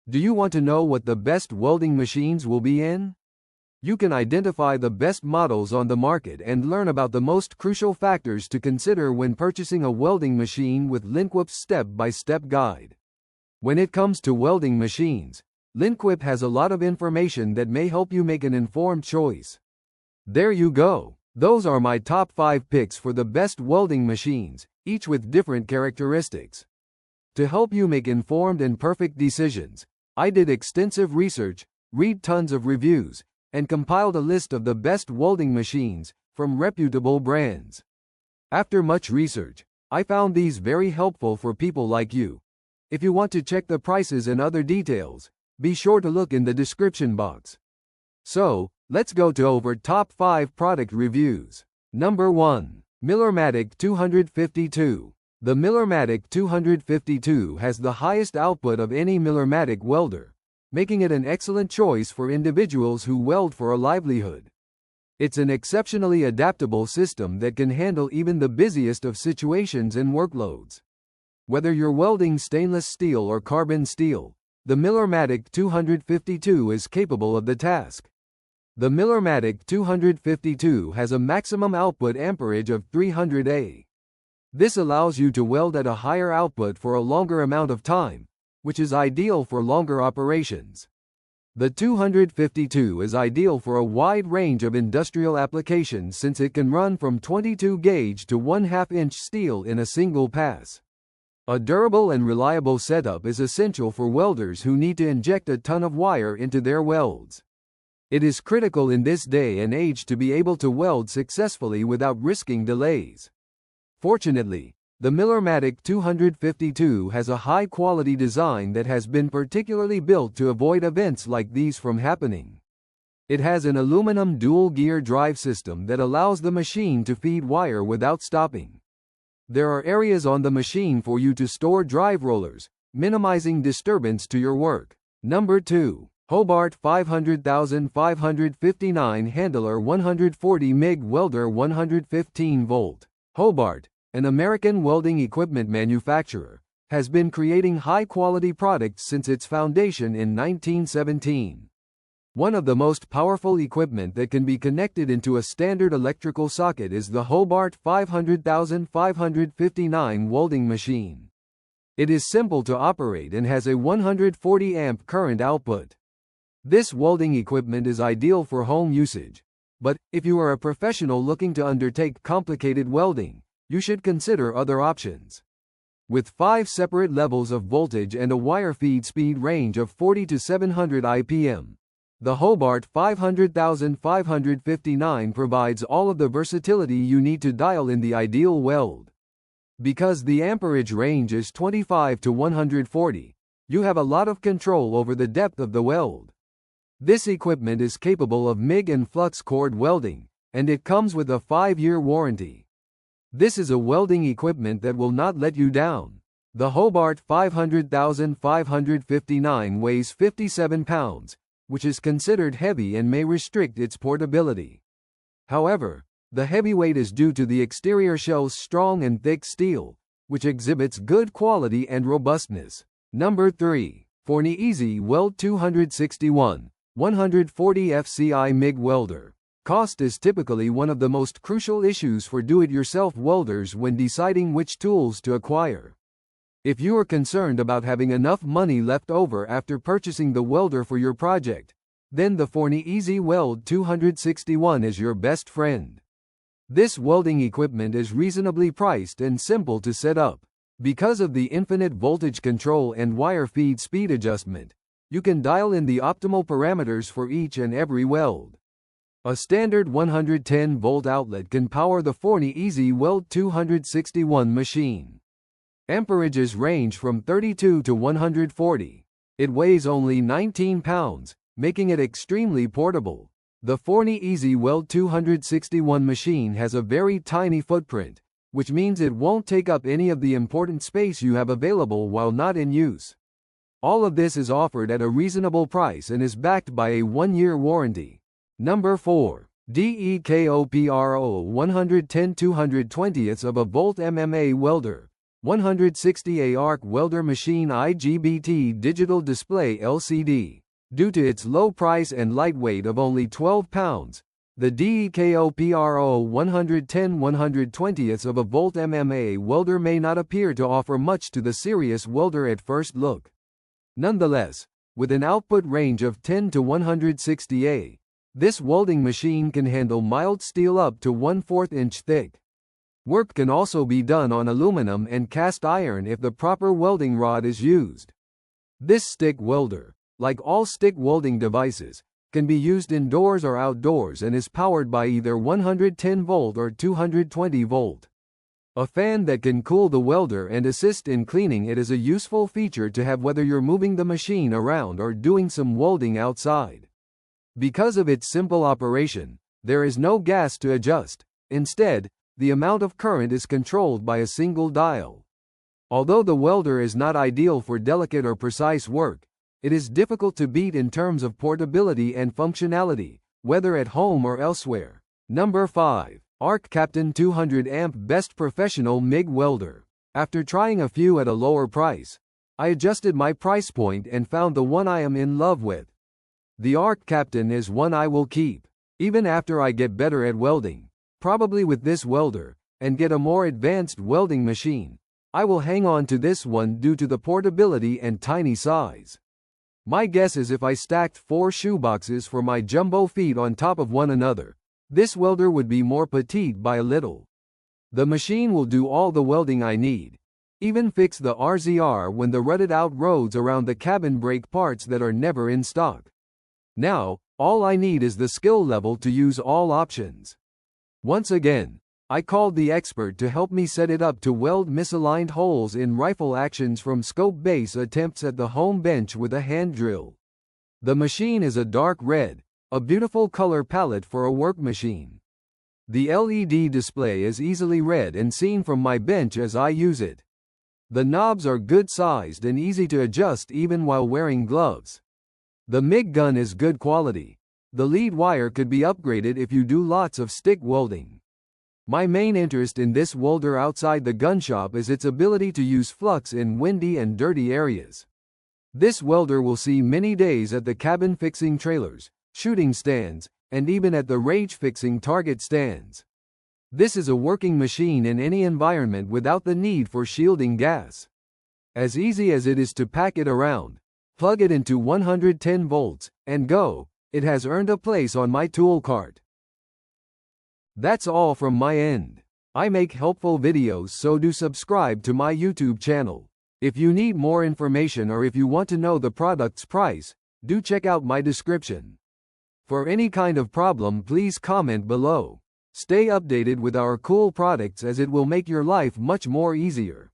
Do you want to know what the best welding machines will be in? You can identify the best models on the market and learn about the most crucial factors to consider when purchasing a welding machine with Linquip's step-by-step guide. When it comes to welding machines, Linquip has a lot of information that may help you make an informed choice. There you go. Those are my top 5 picks for the best welding machines, each with different characteristics. To help you make informed and perfect decisions, I did extensive research, read tons of reviews, and compiled a list of the best welding machines from reputable brands. After much research, I found these very helpful for people like you. If you want to check the prices and other details, be sure to look in the description box. So, let's go to over top 5 product reviews. Number 1. Millermatic 252. The Millermatic 252 has the highest output of any Millermatic welder, making it an excellent choice for individuals who weld for a livelihood. It's an exceptionally adaptable system that can handle even the busiest of situations and workloads. Whether you're welding stainless steel or carbon steel, the Millermatic 252 is capable of the task. The Millermatic 252 has a maximum output amperage of 300 A. This allows you to weld at a higher output for a longer amount of time, which is ideal for longer operations. The 252 is ideal for a wide range of industrial applications since it can run from 22 gauge to 1/2 inch steel in a single pass. A durable and reliable setup is essential for welders who need to inject a ton of wire into their welds. It is critical in this day and age to be able to weld successfully without risking delays. Fortunately, the Millermatic 252 has a high-quality design that has been particularly built to avoid events like these from happening. It has an aluminum dual-gear drive system that allows the machine to feed wire without stopping. There are areas on the machine for you to store drive rollers, minimizing disturbance to your work. Number 2. Hobart 500,559 Handler 140 MIG Welder 115 volt. Hobart, an American welding equipment manufacturer, has been creating high-quality products since its foundation in 1917. One of the most powerful equipment that can be connected into a standard electrical socket is the Hobart 500,559 welding machine. It is simple to operate and has a 140 amp current output. This welding equipment is ideal for home usage. But, if you are a professional looking to undertake complicated welding, you should consider other options. With 5 separate levels of voltage and a wire feed speed range of 40 to 700 IPM, the Hobart 500,559 provides all of the versatility you need to dial in the ideal weld. Because the amperage range is 25 to 140, you have a lot of control over the depth of the weld. This equipment is capable of MIG and flux cord welding, and it comes with a 5-year warranty. This is a welding equipment that will not let you down. The Hobart 500,559 weighs 57 pounds, which is considered heavy and may restrict its portability. However, the heavy weight is due to the exterior shell's strong and thick steel, which exhibits good quality and robustness. Number 3. Forney Easy Weld 261. 140 FCI MIG Welder. Cost is typically one of the most crucial issues for do-it-yourself welders when deciding which tools to acquire. If you are concerned about having enough money left over after purchasing the welder for your project, then the Forney Easy Weld 261 is your best friend. This welding equipment is reasonably priced and simple to set up. Because of the infinite voltage control and wire feed speed adjustment, you can dial in the optimal parameters for each and every weld. A standard 110-volt outlet can power the Forney Easy Weld 261 machine. Amperages range from 32 to 140. It weighs only 19 pounds, making it extremely portable. The Forney Easy Weld 261 machine has a very tiny footprint, which means it won't take up any of the important space you have available while not in use. All of this is offered at a reasonable price and is backed by a 1-year warranty. Number 4. DEKOPRO 110/220 of a volt MMA welder. 160A arc welder machine IGBT digital display LCD. Due to its low price and lightweight of only 12 pounds, the DEKOPRO 110/120ths of a volt MMA welder may not appear to offer much to the serious welder at first look. Nonetheless, with an output range of 10 to 160A, this welding machine can handle mild steel up to 1/4 inch thick. Work can also be done on aluminum and cast iron if the proper welding rod is used. This stick welder, like all stick welding devices, can be used indoors or outdoors and is powered by either 110 volt or 220 volt. A fan that can cool the welder and assist in cleaning it is a useful feature to have whether you're moving the machine around or doing some welding outside. Because of its simple operation, there is no gas to adjust. Instead, the amount of current is controlled by a single dial. Although the welder is not ideal for delicate or precise work, it is difficult to beat in terms of portability and functionality, whether at home or elsewhere. Number 5. Arc Captain 200 Amp Best Professional MIG Welder. After trying a few at a lower price, I adjusted my price point and found the one I am in love with. The Arc Captain is one I will keep, even after I get better at welding. Probably with this welder, and get a more advanced welding machine, I will hang on to this one due to the portability and tiny size. My guess is if I stacked 4 shoeboxes for my jumbo feet on top of one another, this welder would be more petite by a little. The machine will do all the welding I need, even fix the RZR when the rutted out roads around the cabin break parts that are never in stock. Now, all I need is the skill level to use all options. Once again, I called the expert to help me set it up to weld misaligned holes in rifle actions from scope base attempts at the home bench with a hand drill. The machine is a dark red, a beautiful color palette for a work machine. The LED display is easily read and seen from my bench as I use it. The knobs are good sized and easy to adjust even while wearing gloves. The MIG gun is good quality. The lead wire could be upgraded if you do lots of stick welding. My main interest in this welder outside the gun shop is its ability to use flux in windy and dirty areas. This welder will see many days at the cabin fixing trailers, shooting stands, and even at the rage fixing target stands. This is a working machine in any environment without the need for shielding gas. As easy as it is to pack it around, plug it into 110 volts, and go. It has earned a place on my tool cart. That's all from my end. I make helpful videos, so do subscribe to my YouTube channel. If you need more information or if you want to know the product's price, do check out my description. For any kind of problem, please comment below. Stay updated with our cool products as it will make your life much more easier.